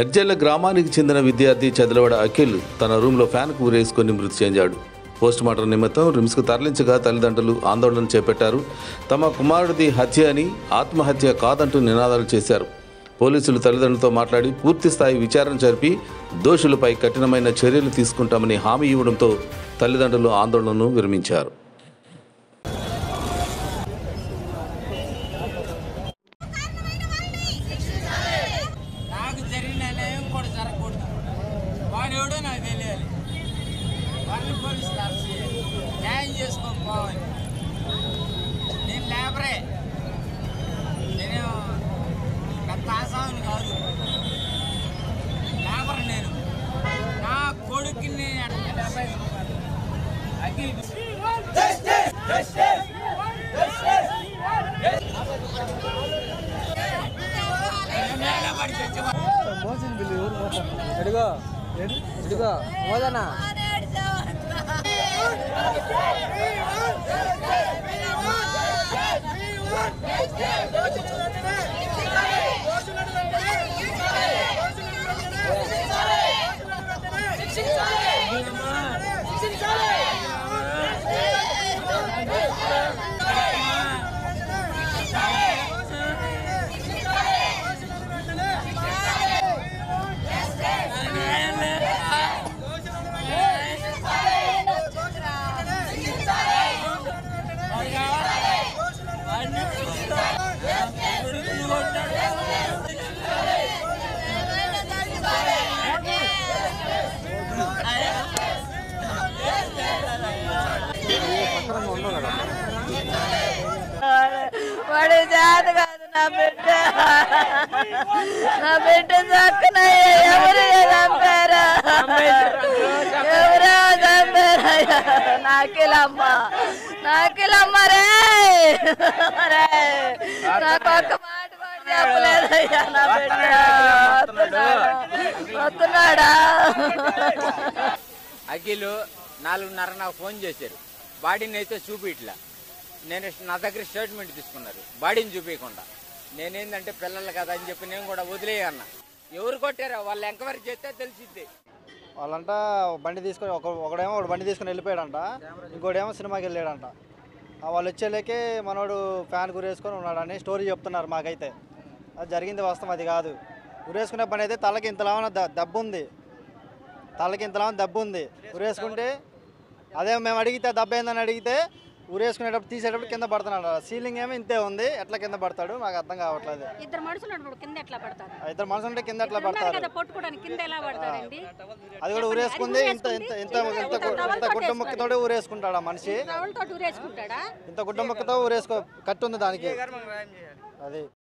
ఎర్జెల్ల గ్రామానికి చెందిన విద్యార్థి చదలవాడ అఖిల్ తన రూమ్లో ఫ్యాన్కు ఊరేసుకొని మృతి చెందాడు. పోస్టుమార్టం నిమిత్తం రిమ్స్కు తరలించగా తల్లిదండ్రులు ఆందోళన చేపట్టారు. తమ కుమారుడిది హత్య అని, ఆత్మహత్య కాదంటూ నినాదాలు చేశారు. పోలీసులు తల్లిదండ్రులతో మాట్లాడి పూర్తిస్థాయి విచారణ జరిపి దోషులపై కఠినమైన చర్యలు తీసుకుంటామని హామీ ఇవ్వడంతో తల్లిదండ్రులు ఆందోళనను విరమించారు. వాడెవడో నాకు తెలియాలి. వాళ్ళని పోలీసులు అరెస్ట్ చేయాలి, న్యాయం చేసుకొని పోవాలి. నేను లేబరే, నేను పెద్ద ఆసాముని కాదు, లేబర్. నేను నా కొడుకుని అఖిల్ ఇదిగో మోదనా వాడు జాత కాదు. నా బిడ్డ చక్కన ఎవరు చంపారా, ఎవరో చంపారా. నాకిలమ్మ రే, నాకు ఒక్క మాట కూడా చెప్పలేదయ్యా. నా బిడ్డ వస్తున్నాడా? అఖిల్ 4:30 నాకు ఫోన్ చేశారు. బాడీని అయితే చూపిట్లా. నేను నా దగ్గర స్టేట్మెంట్ తీసుకున్నారు, బాడీని చూపించకుండా. నేనేందంటే పిల్లలు కదా అని చెప్పి నేను కూడా వదిలేయన్నా. ఎవరు కొట్టారో వాళ్ళు ఎంక్వైరీ చేస్తే తెలిసిద్ది. వాళ్ళంట బండి తీసుకొని ఒకడేమో బండి తీసుకొని వెళ్ళిపోయాడంట, ఇంకోటేమో సినిమాకి వెళ్ళాడంట. వాళ్ళు వచ్చేలేకే మనోడు ఫ్యాన్ గురేసుకొని ఉన్నాడని స్టోరీ చెప్తున్నారు. మాకైతే అది జరిగింది వాస్తవం అది కాదు. ఉరేసుకునే పని అయితే తలకి ఇంతలామన్న దెబ్బ ఉంది, తలకి ఇంతలామన్న దెబ్బ ఉంది. ఉరేసుకుంటే అదే మేము అడిగితే దెబ్బ ఏందని అడిగితే ఊరేసుకునేటప్పుడు తీసేటప్పుడు కింద పడుతున్నాడు. సీలింగ్ ఏమో ఇంతే ఉంది, ఎట్లా కింద పడతాడు మాకు అర్థం కావట్లేదు. ఇద్దరు మనుషులు కింద ఎట్లా పడతారు? ఇద్దరు మనుషులు ఉంటే కింద ఎట్లా పడతారు? అది కూడా ఊరేసుకుంది. ఇంత ఇంత ఇంత ఇంత గుడ్డ ముక్కతోనే ఊరేసుకుంటాడు ఆ మనిషి. ఇంత గుడ్డ ముక్కతో కట్టు ఉంది దానికి. అది